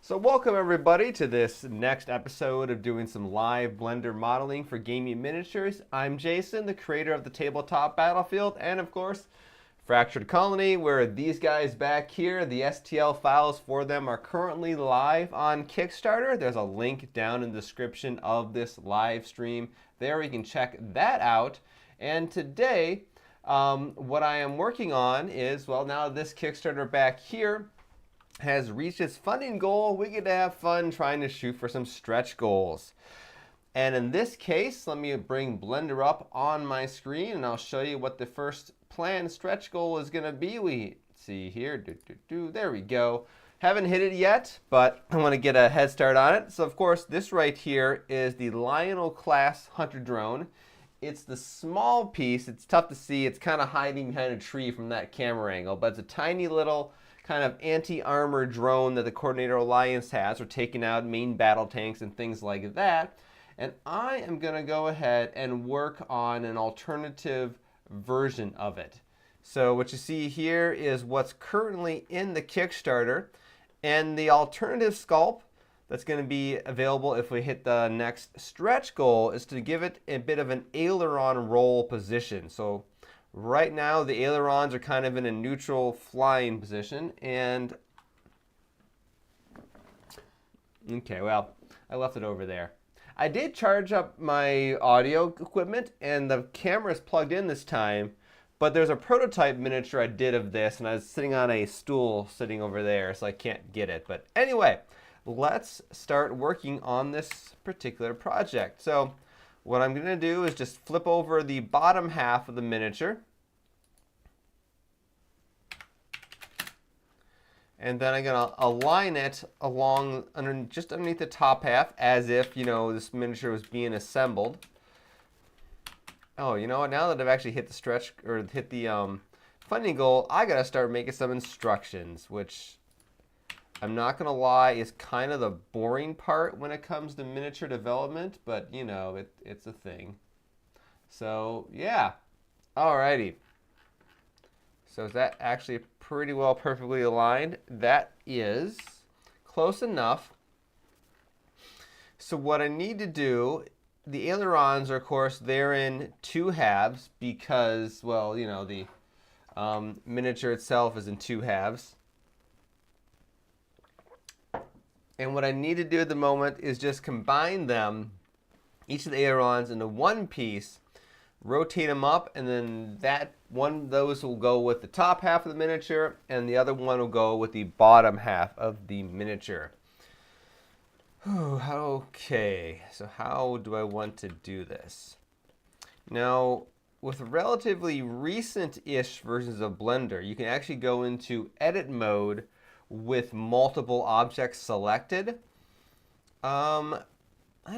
So welcome everybody to this next episode of doing some live Blender modeling for gaming miniatures. I'm Jason, the creator of the Tabletop Battlefield, and of course, Fractured Colony, where these guys back here, the STL files for them are currently live on Kickstarter. There's a link down in the description of this live stream. There you can check that out. And today, what I am working on is, well, now this Kickstarter back here has reached its funding goal, we get to have fun trying to shoot for some stretch goals. And in this case, let me bring Blender up on my screen and I'll show you what the first planned stretch goal is going to be. We see here, there we go. Haven't hit it yet, but I want to get a head start on it. So of course, this right here is the Lionel class hunter drone. It's the small piece. It's tough to see. It's kind of hiding behind a tree from that camera angle, but it's a tiny little kind of anti-armor drone that the Coordinator Alliance has for taking out main battle tanks and things like that. And I am going to go ahead and work on an alternative version of it. So what you see here is what's currently in the Kickstarter, and the alternative sculpt that's going to be available if we hit the next stretch goal is to give it a bit of an aileron roll position. So right now, the ailerons are kind of in a neutral flying position, and okay, well, I left it over there. I did charge up my audio equipment, and the camera is plugged in this time, but there's a prototype miniature I did of this, and I was sitting on a stool sitting over there, so I can't get it. But anyway, let's start working on this particular project. So what I'm going to do is just flip over the bottom half of the miniature. And then I'm going to align it along just underneath the top half as if, you know, this miniature was being assembled. Oh, you know what? Now that I've actually hit the stretch or hit the funding goal, I got to start making some instructions, which I'm not going to lie is kind of the boring part when it comes to miniature development, but you know, it's a thing. So yeah, alrighty. So is that actually pretty well perfectly aligned? That is close enough. So what I need to do, the ailerons are of course they're in two halves because, well, you know, the miniature itself is in two halves. And what I need to do at the moment is just combine them, each of the ailerons, into one piece, rotate them up, and then that one of those will go with the top half of the miniature, and the other one will go with the bottom half of the miniature. Okay, so how do I want to do this? Now, with relatively recent-ish versions of Blender, you can actually go into edit mode with multiple objects selected. I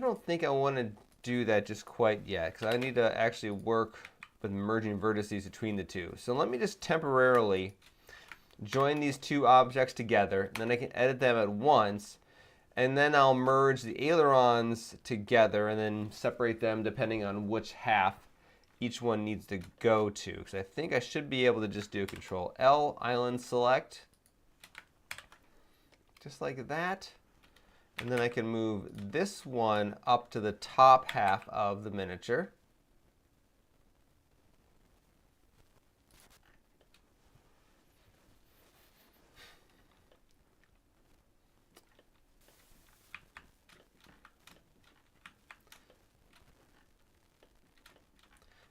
don't think I want to do that just quite yet because I need to actually work with merging vertices between the two. So let me just temporarily join these two objects together, and then I can edit them at once, and then I'll merge the ailerons together and then separate them depending on which half each one needs to go to. Because I think I should be able to just do Control L, island select, just like that. And then I can move this one up to the top half of the miniature.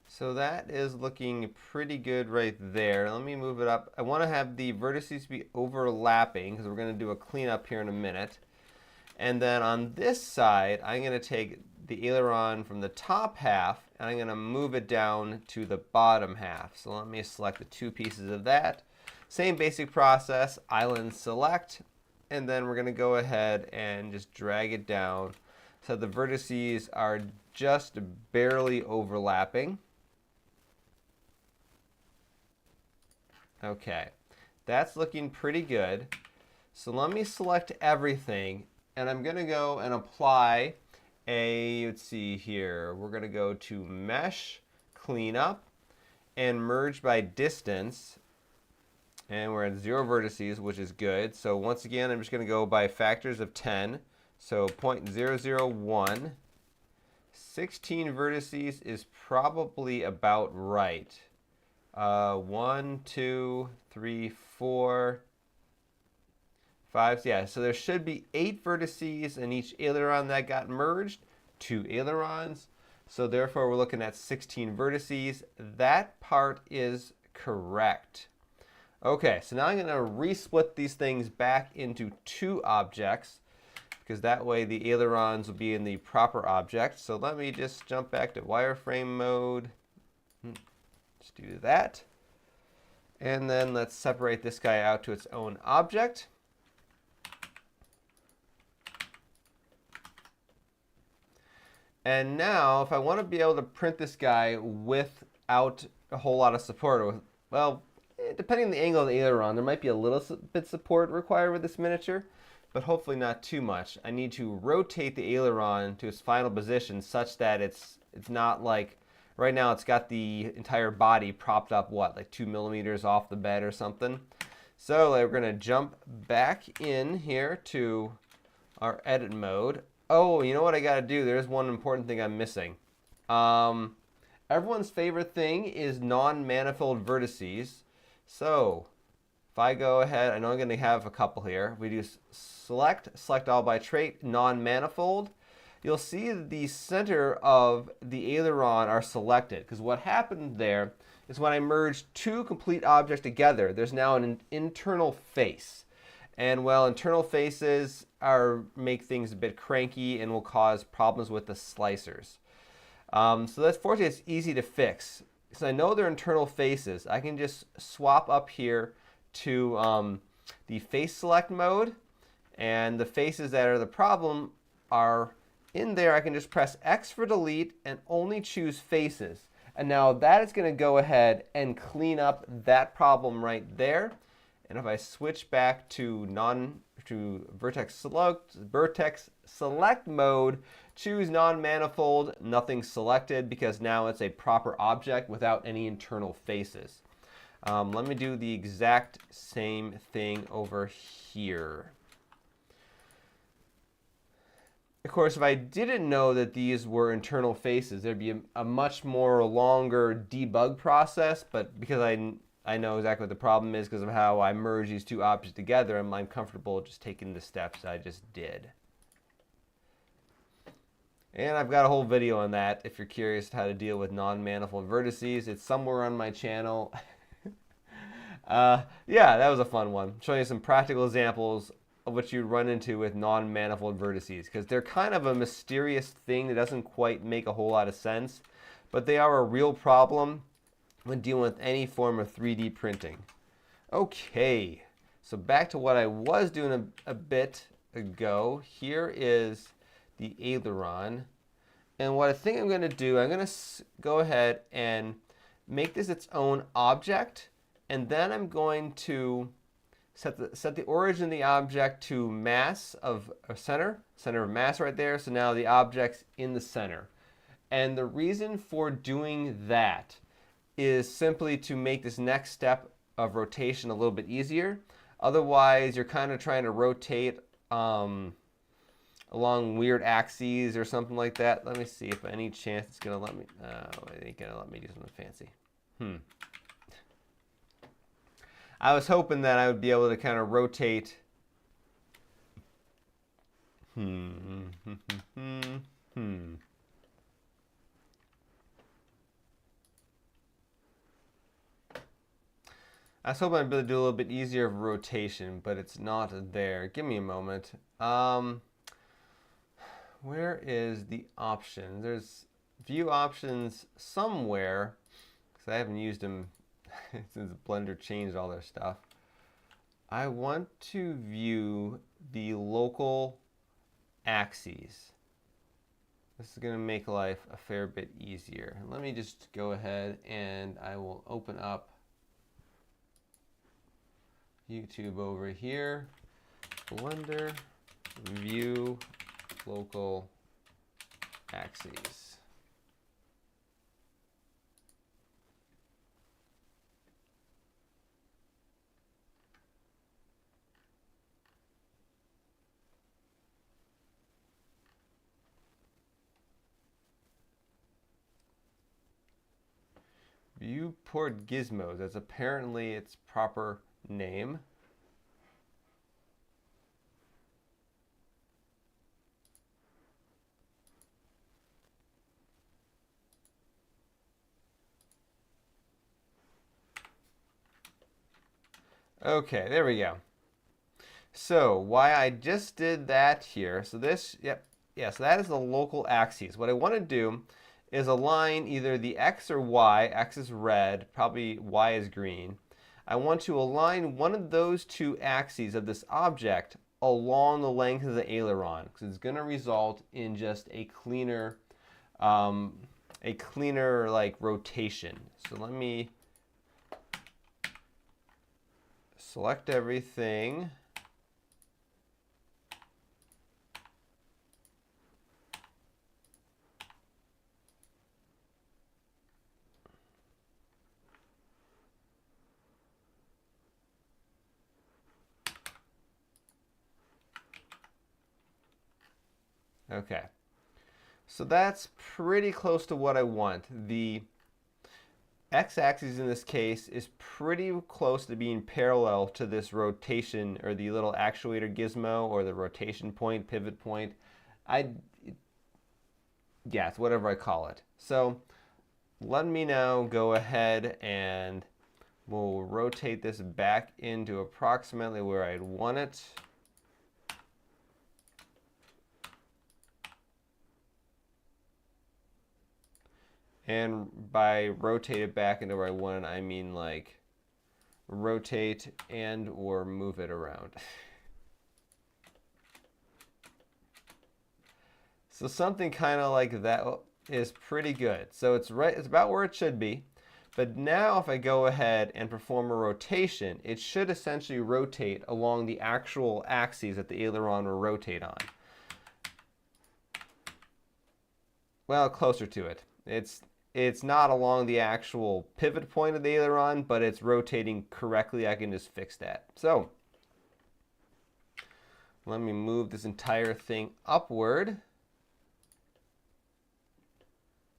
So that is looking pretty good right there. Let me move it up. I want to have the vertices be overlapping because we're going to do a cleanup here in a minute. And then on this side, I'm going to take the aileron from the top half and I'm going to move it down to the bottom half. So let me select the two pieces of that. Same basic process, island select, and then we're going to go ahead and just drag it down so the vertices are just barely overlapping. Okay, that's looking pretty good. So let me select everything, and I'm going to go and apply a, let's see here, we're going to go to Mesh, Cleanup, and Merge by Distance. And we're at 0 vertices, which is good. So once again, I'm just going to go by factors of 10. So 0.001. 16 vertices is probably about right. 1, 2, 3, 4, 5. Yeah, so there should be 8 vertices in each aileron that got merged. 2 ailerons. So therefore, we're looking at 16 vertices. That part is correct. Okay, so now I'm going to resplit these things back into 2 objects, because that way the ailerons will be in the proper object. So let me just jump back to wireframe mode. Let's do that. And then let's separate this guy out to its own object. And now, if I want to be able to print this guy without a whole lot of support, or well, depending on the angle of the aileron, there might be a little bit support required with this miniature, but hopefully not too much. I need to rotate the aileron to its final position such that it's not like, right now it's got the entire body propped up, what, like 2 millimeters off the bed or something. So we're going to jump back in here to our edit mode. Oh, you know what I got to do? There's one important thing I'm missing. Everyone's favorite thing is non-manifold vertices. So if I go ahead, I know I'm going to have a couple here. We do select all by trait, non-manifold. You'll see that the center of the aileron are selected, because what happened there is when I merged 2 complete objects together, there's now an internal face. And well, internal faces make things a bit cranky and will cause problems with the slicers. So that's fortunately it's easy to fix. So I know they're internal faces. I can just swap up here to the face select mode, and the faces that are the problem are in there. I can just press X for delete and only choose faces. And now that is going to go ahead and clean up that problem right there. And if I switch back to vertex select mode, choose non-manifold, nothing selected, because now it's a proper object without any internal faces. Let me do the exact same thing over here. Of course, if I didn't know that these were internal faces, there'd be a much more longer debug process, but because I know exactly what the problem is because of how I merge these 2 objects together, I'm comfortable just taking the steps I just did. And I've got a whole video on that if you're curious how to deal with non-manifold vertices. It's somewhere on my channel. Yeah, that was a fun one. Showing you some practical examples of what you'd run into with non-manifold vertices, because they're kind of a mysterious thing that doesn't quite make a whole lot of sense, but they are a real problem when dealing with any form of 3D printing. Okay, so back to what I was doing a bit ago. Here is the aileron. And what I think I'm going to do, I'm going to go ahead and make this its own object. And then I'm going to set the origin of the object to mass of center of mass right there. So now the object's in the center. And the reason for doing that is simply to make this next step of rotation a little bit easier. Otherwise, you're kind of trying to rotate along weird axes or something like that. Let me see if by any chance it's going to let me. It ain't going to let me do something fancy. I was hoping that I would be able to kind of rotate. I was hoping I'd be able to do a little bit easier of rotation, but it's not there. Give me a moment. Where is the option? There's view options somewhere, because I haven't used them since Blender changed all their stuff. I want to view the local axes. This is going to make life a fair bit easier. Let me just go ahead and I will open up YouTube over here. Blender, view local axes. Viewport gizmos. That's apparently its proper name. Okay, there we go. So why I just did that here, so this, yep, yeah, so that is the local axes. What I want to do is align either the X or Y. X is red, probably Y is green. I want to align one of those two axes of this object along the length of the aileron, because it's going to result in just a cleaner like rotation. So let me select everything. Okay, so that's pretty close to what I want. The x-axis in this case is pretty close to being parallel to this rotation, or the little actuator gizmo, or the rotation point, pivot point. Yeah, it's whatever I call it. So let me now go ahead and we'll rotate this back into approximately where I'd want it. And by rotate it back into where I want it, I mean like rotate and or move it around. So something kind of like that is pretty good. So it's right, it's about where it should be. But now if I go ahead and perform a rotation, it should essentially rotate along the actual axes that the aileron will rotate on. Well, closer to it. It's not along the actual pivot point of the aileron, but it's rotating correctly. I can just fix that. So let me move this entire thing upward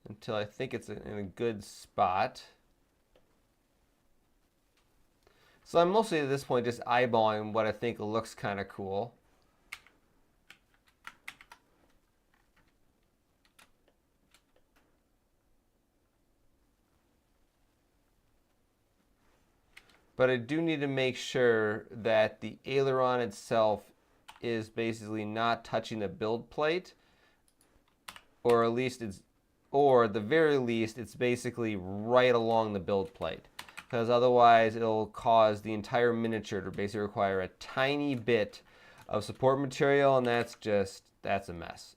until I think it's in a good spot. So I'm mostly at this point just eyeballing what I think looks kind of cool. But I do need to make sure that the aileron itself is basically not touching the build plate, or at least at the very least, it's basically right along the build plate. Because otherwise it'll cause the entire miniature to basically require a tiny bit of support material, and that's a mess.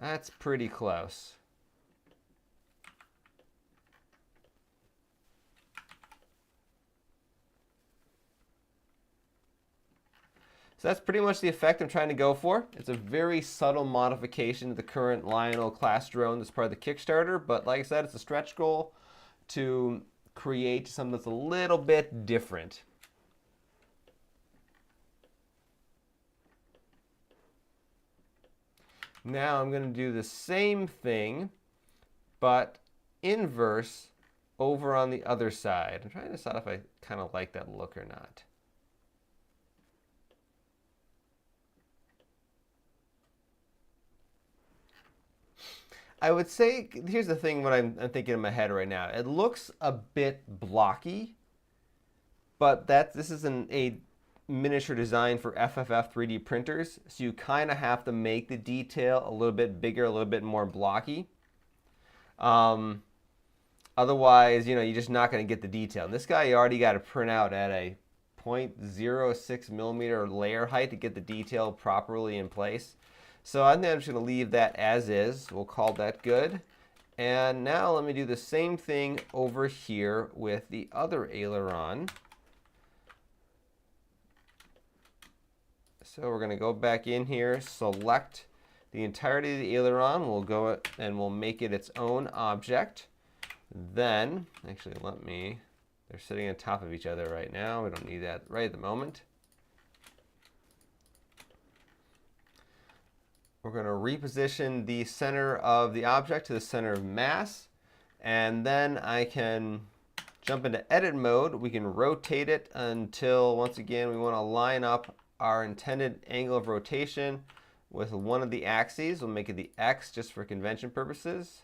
That's pretty close. So that's pretty much the effect I'm trying to go for. It's a very subtle modification to the current Lionel class drone that's part of the Kickstarter, but like I said, it's a stretch goal to create something that's a little bit different. Now I'm going to do the same thing, but inverse over on the other side. I'm trying to decide if I kind of like that look or not. I would say, here's the thing, what I'm thinking in my head right now. It looks a bit blocky, but this is a miniature design for FFF 3D printers, so you kind of have to make the detail a little bit bigger, a little bit more blocky. Otherwise, you're just not going to get the detail. And this guy, you already got to print out at a 0.06 millimeter layer height to get the detail properly in place. So I think I'm just going to leave that as is. We'll call that good. And now let me do the same thing over here with the other aileron. So we're going to go back in here, select the entirety of the aileron. We'll go and we'll make it its own object. Then, actually, they're sitting on top of each other right now. We don't need that right at the moment. We're going to reposition the center of the object to the center of mass. And then I can jump into edit mode. We can rotate it until, once again, we want to line up our intended angle of rotation with one of the axes. We'll make it the X just for convention purposes.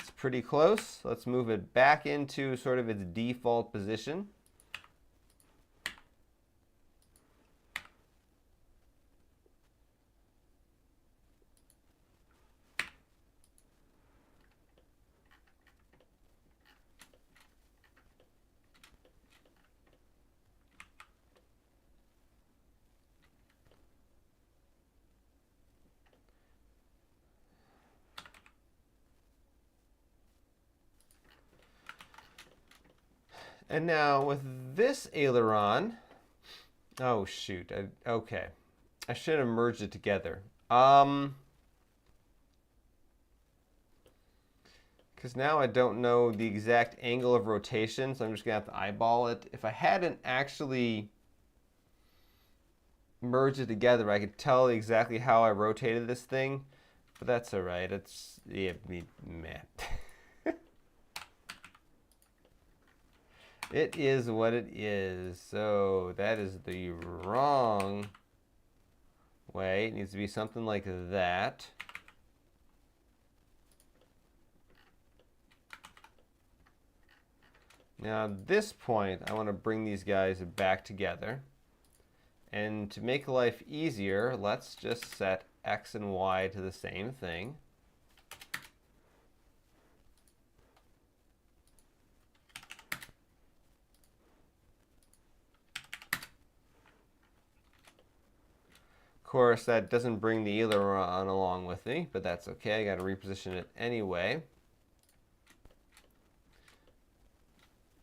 It's pretty close. Let's move it back into sort of its default position. And now with this aileron, oh shoot, okay. I should have merged it together. Because now I don't know the exact angle of rotation, so I'm just gonna have to eyeball it. If I hadn't actually merged it together, I could tell exactly how I rotated this thing, but that's all right. It's, yeah, meh. It is what it is. So that is the wrong way. It needs to be something like that. Now at this point, I want to bring these guys back together. And to make life easier, let's just set X and Y to the same thing. Of course, that doesn't bring the aileron along with me, but that's okay. I got to reposition it anyway.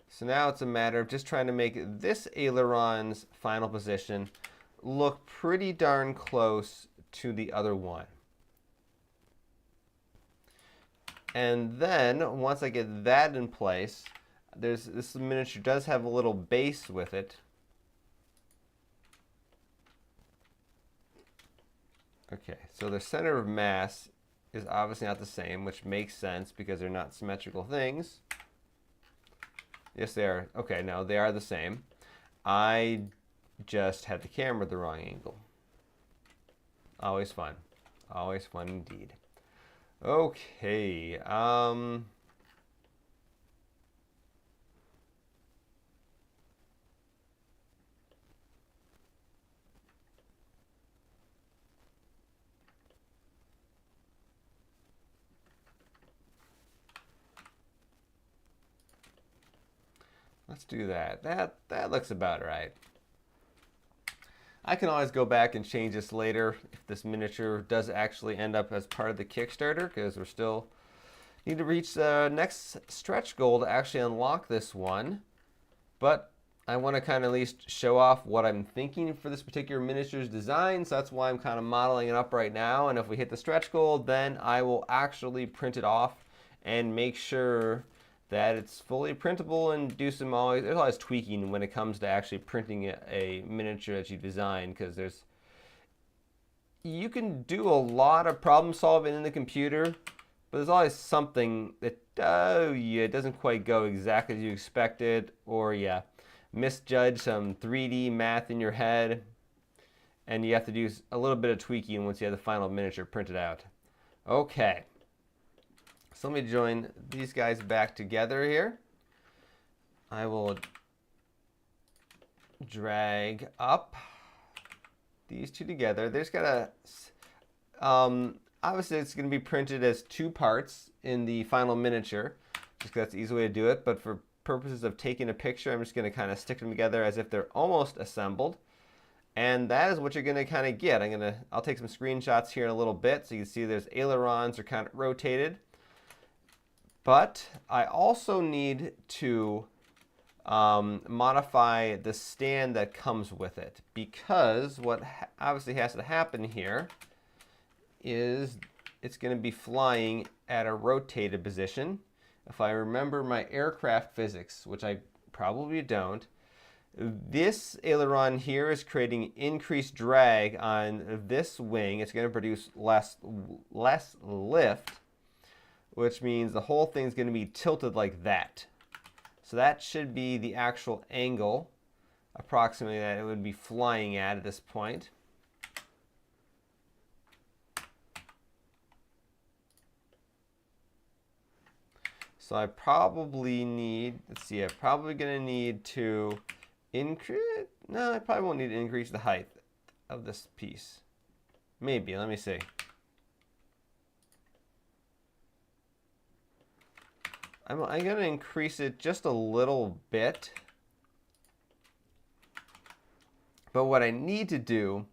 So now it's a matter of just trying to make this aileron's final position look pretty darn close to the other one. And then once I get that in place, this miniature does have a little base with it. Okay, so the center of mass is obviously not the same, which makes sense because they're not symmetrical things. Yes, they are. Okay, no, they are the same. I just had the camera at the wrong angle. Always fun. Always fun indeed. Okay, let's do that. That looks about right. I can always go back and change this later if this miniature does actually end up as part of the Kickstarter, because we're still need to reach the next stretch goal to actually unlock this one. But I want to kind of at least show off what I'm thinking for this particular miniature's design, so that's why I'm kind of modeling it up right now. And if we hit the stretch goal, then I will actually print it off and make sure that it's fully printable and there's always tweaking when it comes to actually printing a miniature that you design, because you can do a lot of problem solving in the computer, but there's always something that, it doesn't quite go exactly as you expected, or misjudge some 3D math in your head, and you have to do a little bit of tweaking once you have the final miniature printed out. Okay. So let me join these guys back together here. I will drag up these two together. There's got obviously it's going to be printed as two parts in the final miniature, just because that's the easy way to do it. But for purposes of taking a picture, I'm just going to kind of stick them together as if they're almost assembled. And that is what you're going to kind of get. I'll take some screenshots here in a little bit so you can see there's ailerons are kind of rotated. But I also need to modify the stand that comes with it, because what obviously has to happen here is it's going to be flying at a rotated position. If I remember my aircraft physics, which I probably don't, This aileron here is creating increased drag on this wing. It's going to produce less lift, which means the whole thing's going to be tilted like that. So that should be the actual angle, approximately, that it would be flying at this point. So I probably need, let's see, I'm probably going to need to increase, no, I probably won't need to increase the height of this piece. Maybe, let me see. I'm going to increase it just a little bit. But what I need to do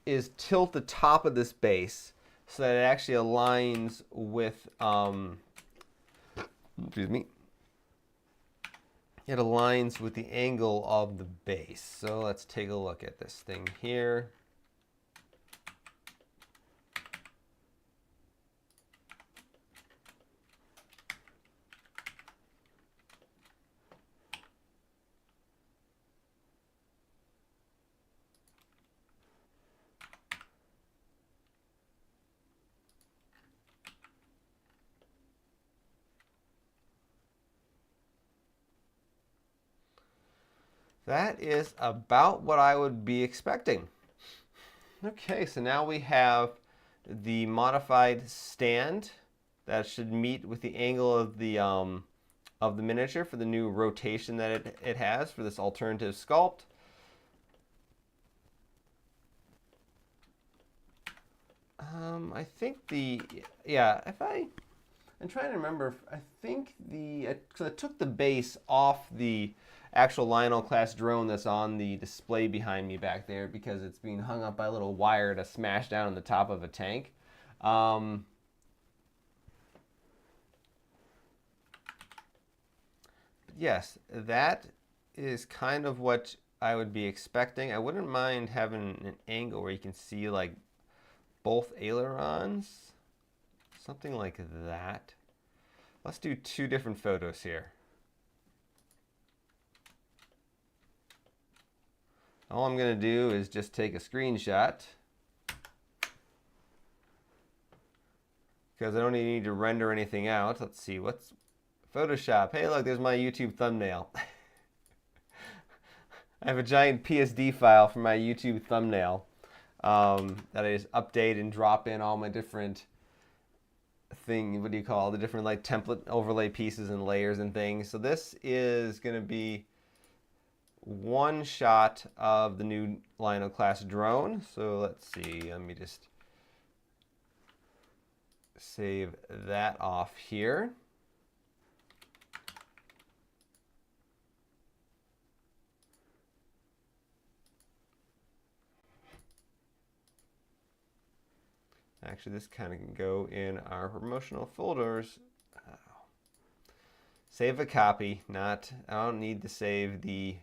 is tilt the top of this base so that it actually aligns with, excuse me, it aligns with the angle of the base. So let's take a look at this thing here. That is about what I would be expecting. Okay, so now we have the modified stand that should meet with the angle of the miniature for the new rotation that it has for this alternative sculpt. I think I'm trying to remember, I think because I took the base off the actual Lionel class drone that's on the display behind me back there because it's being hung up by a little wire to smash down on the top of a tank. Yes, that is kind of what I would be expecting. I wouldn't mind having an angle where you can see like both ailerons, something like that. Let's do two different photos here. All I'm going to do is just take a screenshot because I don't even need to render anything out. Let's see, what's Photoshop? Hey, look, there's my YouTube thumbnail. I have a giant PSD file for my YouTube thumbnail that I just update and drop in all my different what do you call the different like template overlay pieces and layers and things. So this is going to be one shot of the new Lionel class drone. So let's see, let me just save that off here. Actually, this kind of can go in our promotional folders. Save a copy, I don't need to save the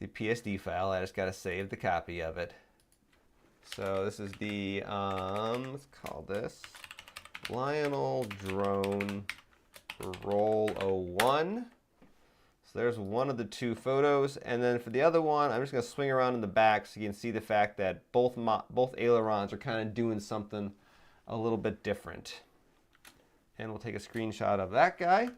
PSD file. I just got to save the copy of it. So this is the, let's call this Lionel Drone Roll 01. So there's one of the two photos, and then for the other one, I'm just going to swing around in the back so you can see the fact that both ailerons are kind of doing something a little bit different. And we'll take a screenshot of that guy.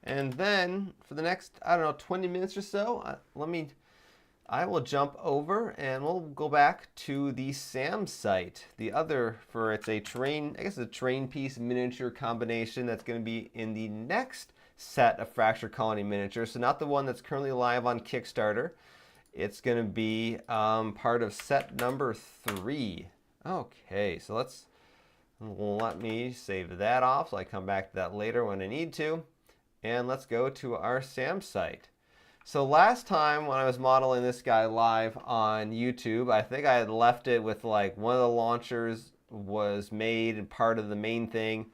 And then for the next, I don't know, 20 minutes or so, I will jump over and we'll go back to the SAM site. It's a terrain, I guess it's a terrain piece miniature combination that's going to be in the next set of Fractured Colony miniatures. So not the one that's currently live on Kickstarter. It's going to be part of set number 3. Okay, so let me save that off so I come back to that later when I need to. And let's go to our SAM site. So last time when I was modeling this guy live on YouTube, I think I had left it with like one of the launchers was made and part of the main thing.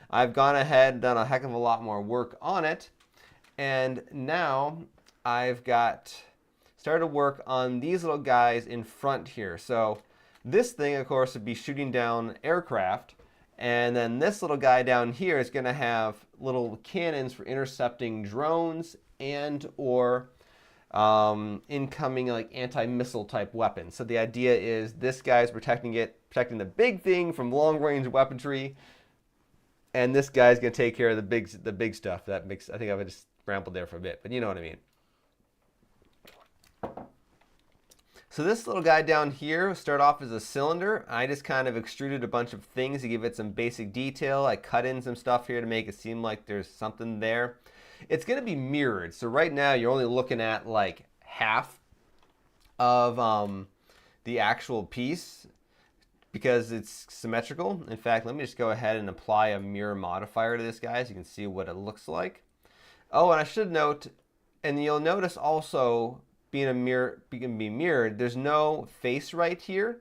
I've gone ahead and done a heck of a lot more work on it. And now I've started work on these little guys in front here. So This thing, of course, would be shooting down aircraft. And then this little guy down here is going to have little cannons for intercepting drones and or incoming like anti-missile type weapons. So the idea is this guy's protecting the big thing from long-range weaponry, and this guy's going to take care of the big stuff. That makes, I think I just rambled there for a bit, but you know what I mean. So this little guy down here started off as a cylinder. I just kind of extruded a bunch of things to give it some basic detail. I cut in some stuff here to make it seem like there's something there. It's going to be mirrored. So right now you're only looking at like half of the actual piece because it's symmetrical. In fact, let me just go ahead and apply a mirror modifier to this guy so you can see what it looks like. Oh, and I should note, and you'll notice also, being mirrored, there's no face right here.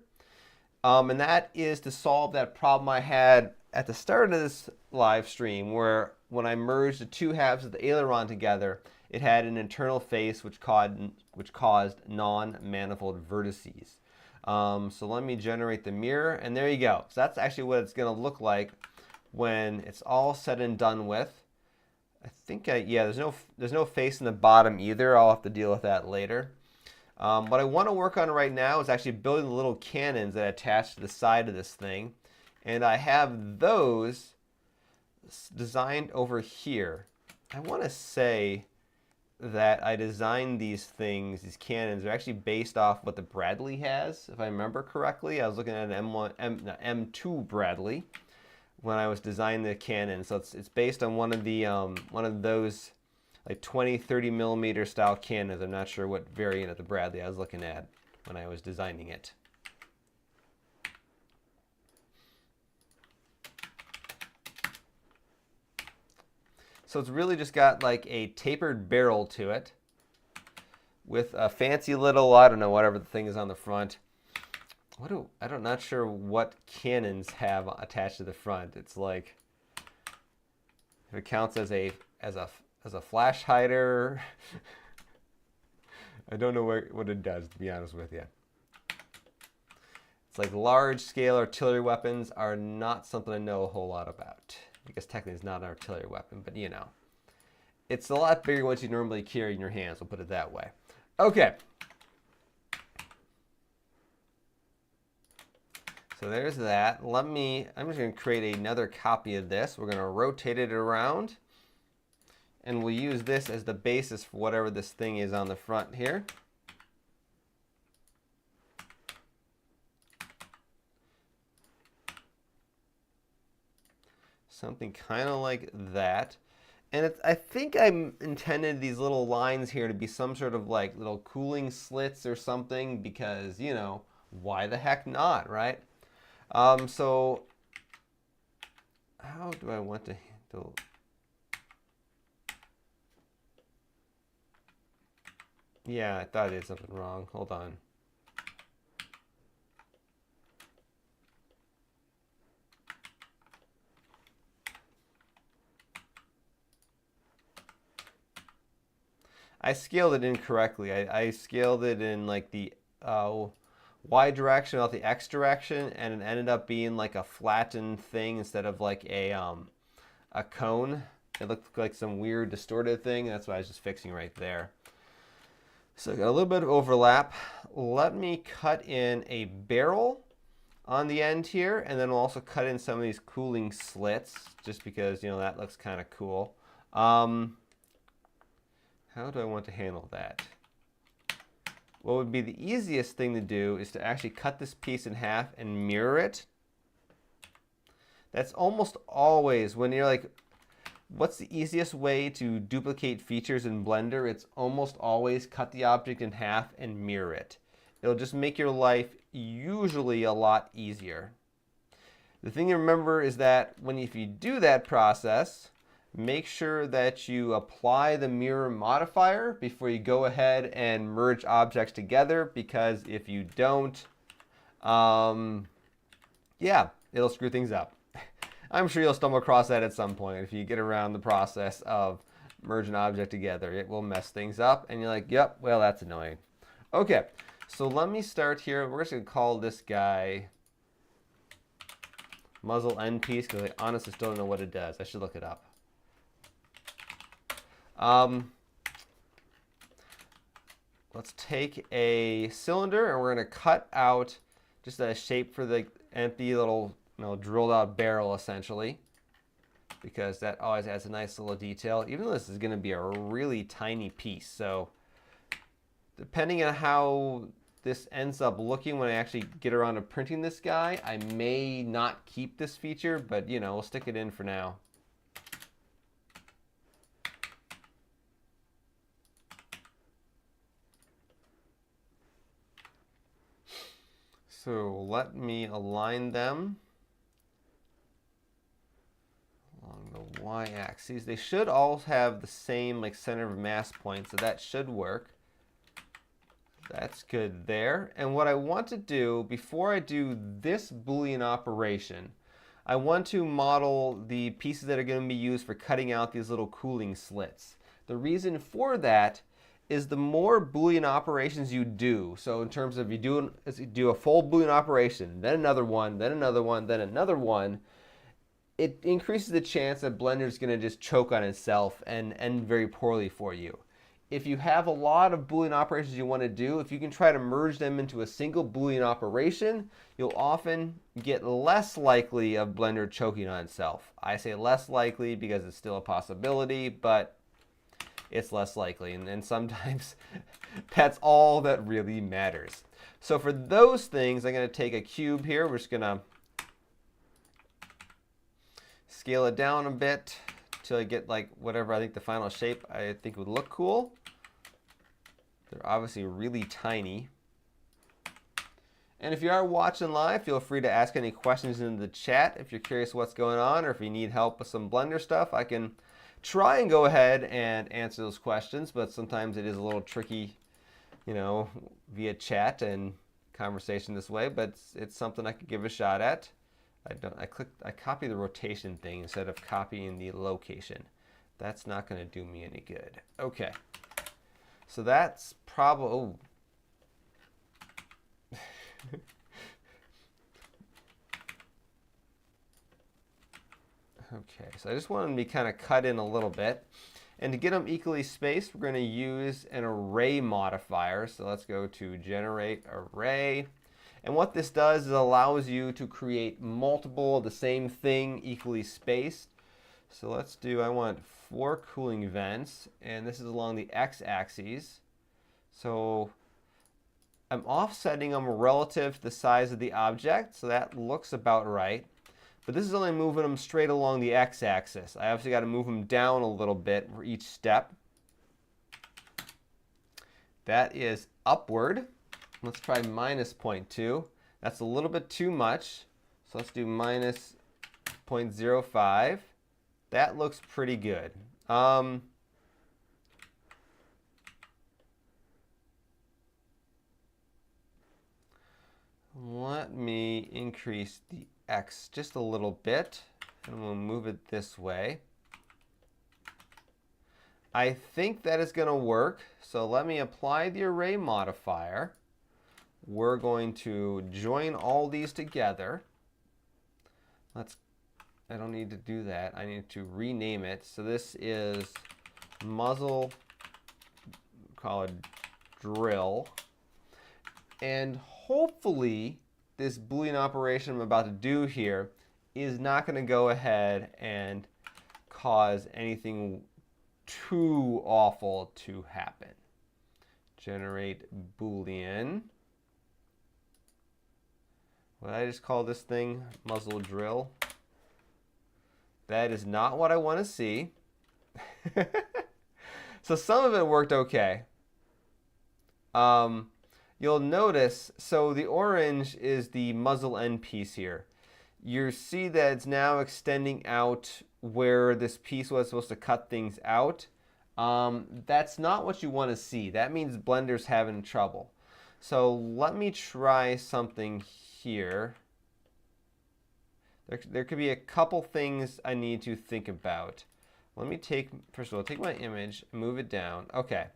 And that is to solve that problem I had at the start of this live stream where when I merged the two halves of the aileron together, it had an internal face which caused non-manifold vertices. So let me generate the mirror, and there you go. So that's actually what it's going to look like when it's all said and done with. I think, yeah, there's no face in the bottom either. I'll have to deal with that later. What I want to work on right now is actually building the little cannons that attach to the side of this thing. And I have those designed over here. I want to say that I designed these things, these cannons, are actually based off what the Bradley has, if I remember correctly. I was looking at an M2 Bradley when I was designing the cannon. So it's based on one of those like 20-30 millimeter style cannons. I'm not sure what variant of the Bradley I was looking at when I was designing it. So it's really just got like a tapered barrel to it with a fancy little, I don't know, whatever the thing is on the front. I'm not sure what cannons have attached to the front. It's like, if it counts as a flash hider. I don't know what it does, to be honest with you. It's like large scale artillery weapons are not something I know a whole lot about. I guess technically it's not an artillery weapon, but you know. It's a lot bigger than what you normally carry in your hands, we'll put it that way. Okay. So there's that. I'm just going to create another copy of this. We're going to rotate it around. And we'll use this as the basis for whatever this thing is on the front here. Something kind of like that. And I think I intended these little lines here to be some sort of like little cooling slits or something because, you know, why the heck not, right? So how do I want to handle... Yeah, I thought I did something wrong. Hold on. I scaled it incorrectly. I scaled it in like the Y direction, not the X direction, and it ended up being like a flattened thing instead of like a cone. It looked like some weird distorted thing. That's what I was just fixing right there. So I got a little bit of overlap. Let me cut in a barrel on the end here, and then we'll also cut in some of these cooling slits, just because, you know, that looks kind of cool. How do I want to handle that? What would be the easiest thing to do is to actually cut this piece in half and mirror it. That's almost always when you're like, what's the easiest way to duplicate features in Blender? It's almost always cut the object in half and mirror it. It'll just make your life usually a lot easier. The thing to remember is that if you do that process, make sure that you apply the mirror modifier before you go ahead and merge objects together, because if you don't, yeah, it'll screw things up. I'm sure you'll stumble across that at some point. If you get around the process of merging an object together, it will mess things up, and you're like, yep, well, that's annoying. Okay, So let me start here. We're just going to call this guy muzzle end piece because I honestly still don't know what it does. I should look it up. Let's take a cylinder and we're going to cut out just a shape for the empty little, drilled out barrel essentially, because that always adds a nice little detail, even though this is going to be a really tiny piece. So depending on how this ends up looking when I actually get around to printing this guy, I may not keep this feature, but we'll stick it in for now. So let me align them along the y-axis. They should all have the same center of mass point, so that should work. That's good there. And what I want to do before I do this Boolean operation, I want to model the pieces that are going to be used for cutting out these little cooling slits. The reason for that is the more Boolean operations you do, so in terms of you do a full Boolean operation, then another one, then another one, then another one, it increases the chance that Blender is going to just choke on itself and end very poorly for you. If you have a lot of Boolean operations you want to do, if you can try to merge them into a single Boolean operation, you'll often get less likely of Blender choking on itself. I say less likely because it's still a possibility, but it's less likely, and sometimes that's all that really matters. So for those things, I'm going to take a cube here. We're just going to scale it down a bit until I get whatever I think the final shape I think would look cool. They're obviously really tiny. And if you are watching live, feel free to ask any questions in the chat if you're curious what's going on, or if you need help with some Blender stuff. I can try and go ahead and answer those questions, but sometimes it is a little tricky, via chat and conversation this way, but it's something I could give a shot at. I copy the rotation thing instead of copying the location. That's not going to do me any good. Okay. So that's probably, Okay, so I just want them to be kind of cut in a little bit. And to get them equally spaced, we're going to use an array modifier. So let's go to generate array. And what this does is allows you to create multiple of the same thing equally spaced. So let's do, I want 4 cooling vents, and this is along the x-axis. So I'm offsetting them relative to the size of the object, so that looks about right. But this is only moving them straight along the x-axis. I obviously got to move them down a little bit for each step. That is upward. Let's try minus 0.2. That's a little bit too much. So let's do minus 0.05. That looks pretty good. Let me increase the X just a little bit, and we'll move it this way. I think that is going to work, so let me apply the array modifier. We're going to join all these together. I don't need to do that. I need to rename it. So this is muzzle, call it drill. And hopefully this Boolean operation I'm about to do here is not going to go ahead and cause anything too awful to happen. Generate Boolean. What did I just call this thing? Muzzle drill. That is not what I want to see. So some of it worked okay. You'll notice, so the orange is the muzzle end piece here. You see that it's now extending out where this piece was supposed to cut things out. That's not what you want to see. That means Blender's having trouble. So let me try something here. There could be a couple things I need to think about. Let me first of all, take my image, move it down. Okay.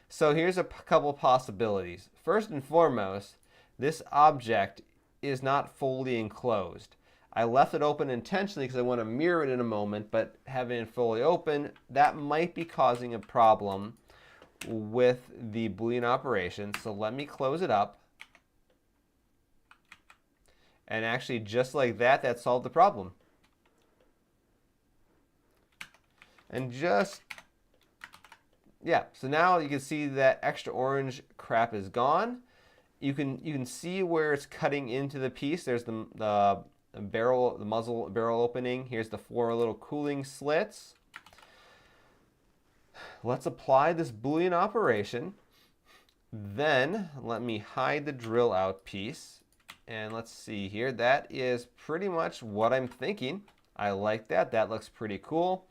So here's a couple possibilities. First and foremost, this object is not fully enclosed. I left it open intentionally because I want to mirror it in a moment, but having it fully open, that might be causing a problem with the Boolean operation. So let me close it up. And actually, just like that, that solved the problem. And just, yeah, so now you can see that extra orange crap is gone. You can see where it's cutting into the piece. There's the barrel, the muzzle barrel opening. Here's the 4 little cooling slits. Let's apply this Boolean operation. Then let me hide the drill out piece. And let's see here. That is pretty much what I'm thinking. I like that. That looks pretty cool.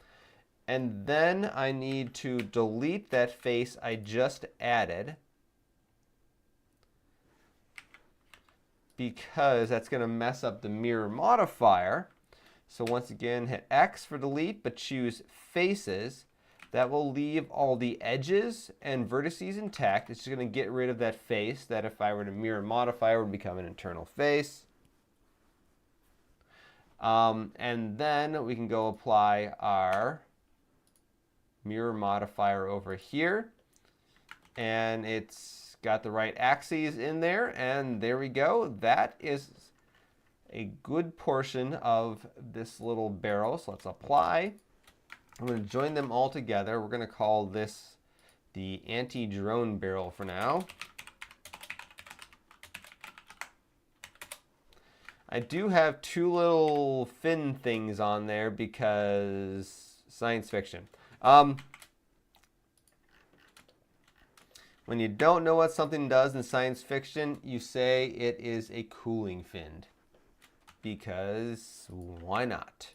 And then I need to delete that face I just added, because that's going to mess up the mirror modifier. So once again, hit X for delete, but choose faces. That will leave all the edges and vertices intact. It's just going to get rid of that face that if I were to mirror modify would become an internal face. And then we can go apply our mirror modifier over here. And it's got the right axes in there. And there we go. That is a good portion of this little barrel. So let's apply. I'm going to join them all together. We're going to call this the anti-drone barrel for now. I do have 2 little fin things on there because science fiction. When you don't know what something does in science fiction, you say it is a cooling fin. Because why not?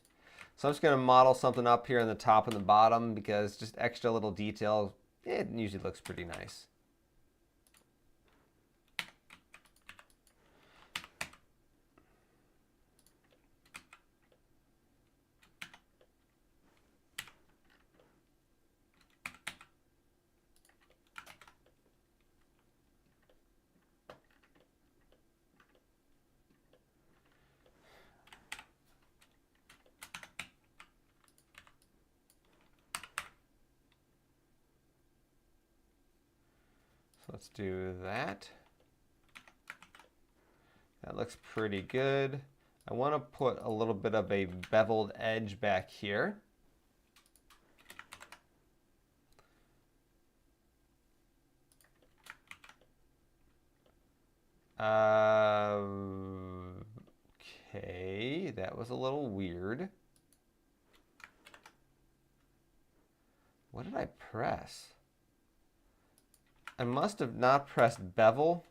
So I'm just going to model something up here on the top and the bottom because just extra little detail, it usually looks pretty nice. Let's do that. That looks pretty good. I want to put a little bit of a beveled edge back here. Okay, that was a little weird. What did I press? I must have not pressed bevel.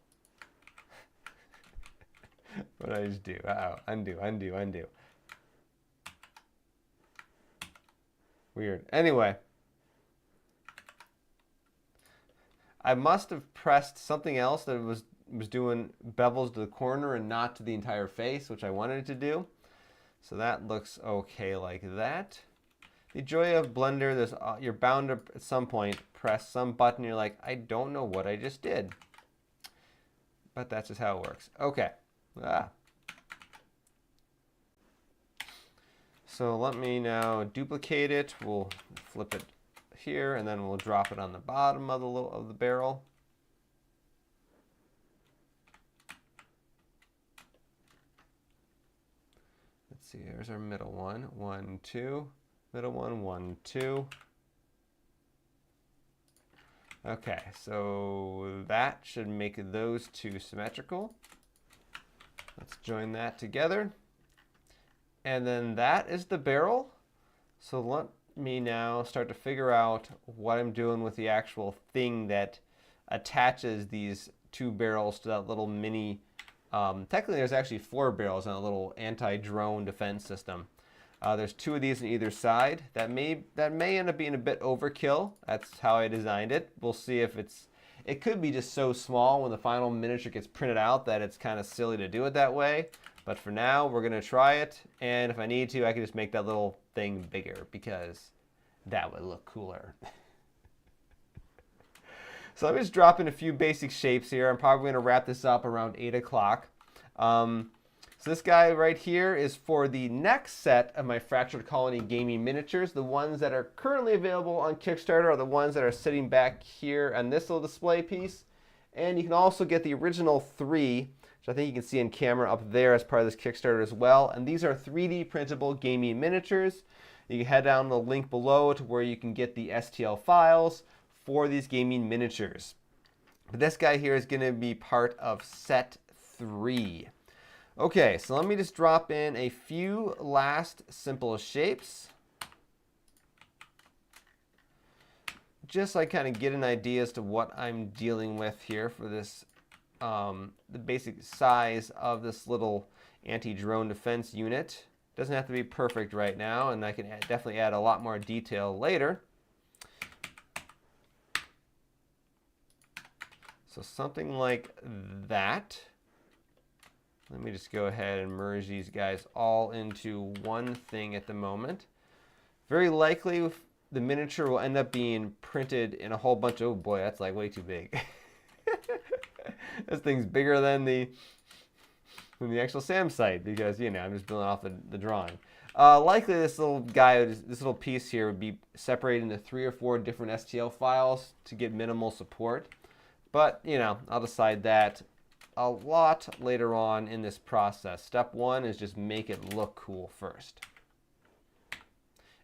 What did I just do? Uh-oh, undo, undo, undo. Weird. Anyway, I must have pressed something else that was doing bevels to the corner and not to the entire face, which I wanted it to do. So that looks okay like that. The joy of Blender, there's you're bound to at some point press some button. You're like, I don't know what I just did, but that's just how it works. Okay. So let me now duplicate it. We'll flip it here, and then we'll drop it on the bottom of the barrel. Let's see. There's our middle one. 1, 2. Middle one, 1, 2. Okay, so that should make those 2 symmetrical. Let's join that together. And then that is the barrel. So let me now start to figure out what I'm doing with the actual thing that attaches these 2 barrels to that little mini, technically there's actually 4 barrels on a little anti-drone defense system. There's 2 of these on either side. That may end up being a bit overkill. That's how I designed it. We'll see if it could be just so small when the final miniature gets printed out that it's kind of silly to do it that way. But for now, we're going to try it. And if I need to, I can just make that little thing bigger because that would look cooler. So let me just drop in a few basic shapes here. I'm probably going to wrap this up around 8 o'clock. So this guy right here is for the next set of my Fractured Colony gaming miniatures. The ones that are currently available on Kickstarter are the ones that are sitting back here on this little display piece. And you can also get the original 3, which I think you can see in camera up there as part of this Kickstarter as well. And these are 3D printable gaming miniatures. You can head down the link below to where you can get the STL files for these gaming miniatures. But this guy here is going to be part of set 3. Okay, so let me just drop in a few last simple shapes. Just so I kind of get an idea as to what I'm dealing with here for this, the basic size of this little anti-drone defense unit. Doesn't have to be perfect right now, and I can definitely add a lot more detail later. So something like that. Let me just go ahead and merge these guys all into one thing at the moment. Very likely the miniature will end up being printed in a whole bunch of, oh boy, that's like way too big. This thing's bigger than the actual SAM site because, you know, I'm just building off the drawing. Likely this little guy, this little piece here would be separated into 3 or 4 different STL files to get minimal support. But, you know, I'll decide that a lot later on in this process. Step 1 is just make it look cool first.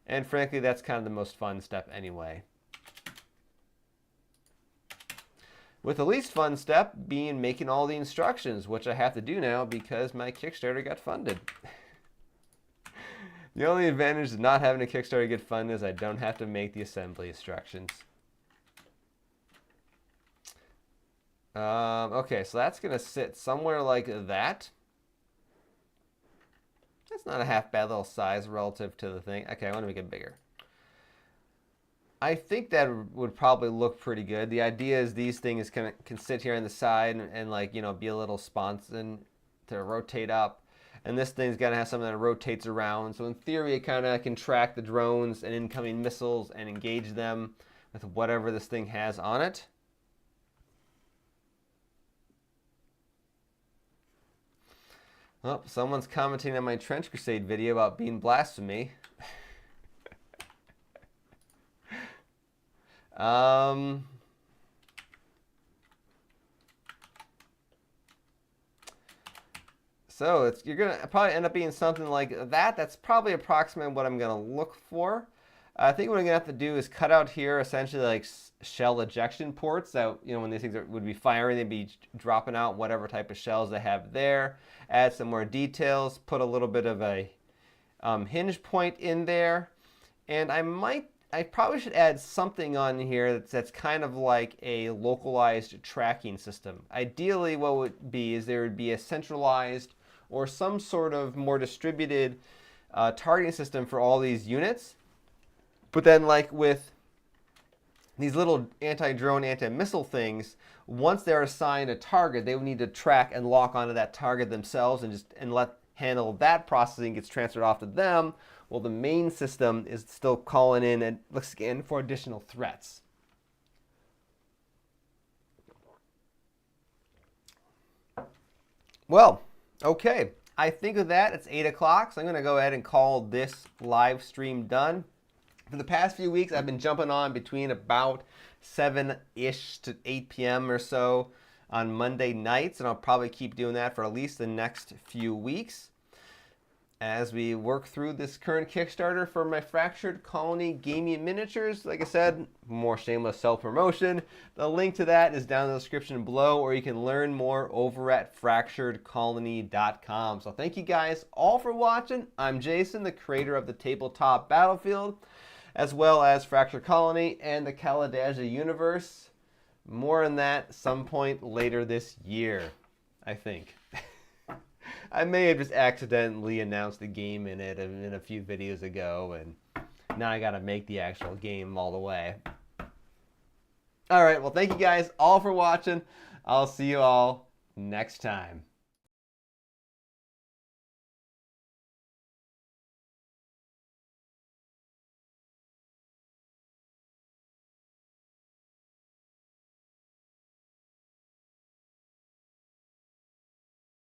And frankly, that's kind of the most fun step anyway. With the least fun step being making all the instructions, which I have to do now because my Kickstarter got funded. The only advantage of not having a Kickstarter get funded is I don't have to make the assembly instructions. Okay, so that's going to sit somewhere like that. That's not a half bad little size relative to the thing. Okay, I want to make it bigger. I think that would probably look pretty good. The idea is these things can sit here on the side and like, you know, be a little sponson to rotate up. And this thing's got to have something that rotates around. So in theory, it kind of can track the drones and incoming missiles and engage them with whatever this thing has on it. Oh, someone's commenting on my Trench Crusade video about being blasphemy. So you're going to probably end up being something like that. That's probably approximately what I'm going to look for. I think what I'm going to have to do is cut out here essentially like shell ejection ports that, you know, when these things would be firing, they'd be dropping out whatever type of shells they have there. Add some more details, put a little bit of a hinge point in there. And I probably should add something on here that's kind of like a localized tracking system. Ideally, what would be is there would be a centralized or some sort of more distributed targeting system for all these units. But then like with these little anti-drone, anti-missile things, once they're assigned a target, they would need to track and lock onto that target themselves and let handle that processing gets transferred off to them. Well, the main system is still calling in and looking for additional threats. Well, okay. I think with that, it's 8 o'clock, so I'm going to go ahead and call this live stream done. For the past few weeks, I've been jumping on between about 7-ish to 8 p.m. or so on Monday nights, and I'll probably keep doing that for at least the next few weeks as we work through this current Kickstarter for my Fractured Colony gaming miniatures. Like I said, more shameless self-promotion. The link to that is down in the description below, or you can learn more over at fracturedcolony.com. So thank you guys all for watching. I'm Jason, the creator of the Tabletop Battlefield, as well as Fractured Colony and the Kaladeja universe. More on that some point later this year, I think. I may have just accidentally announced the game in it in a few videos ago, and now I gotta make the actual game all the way. Alright, well thank you guys all for watching. I'll see you all next time.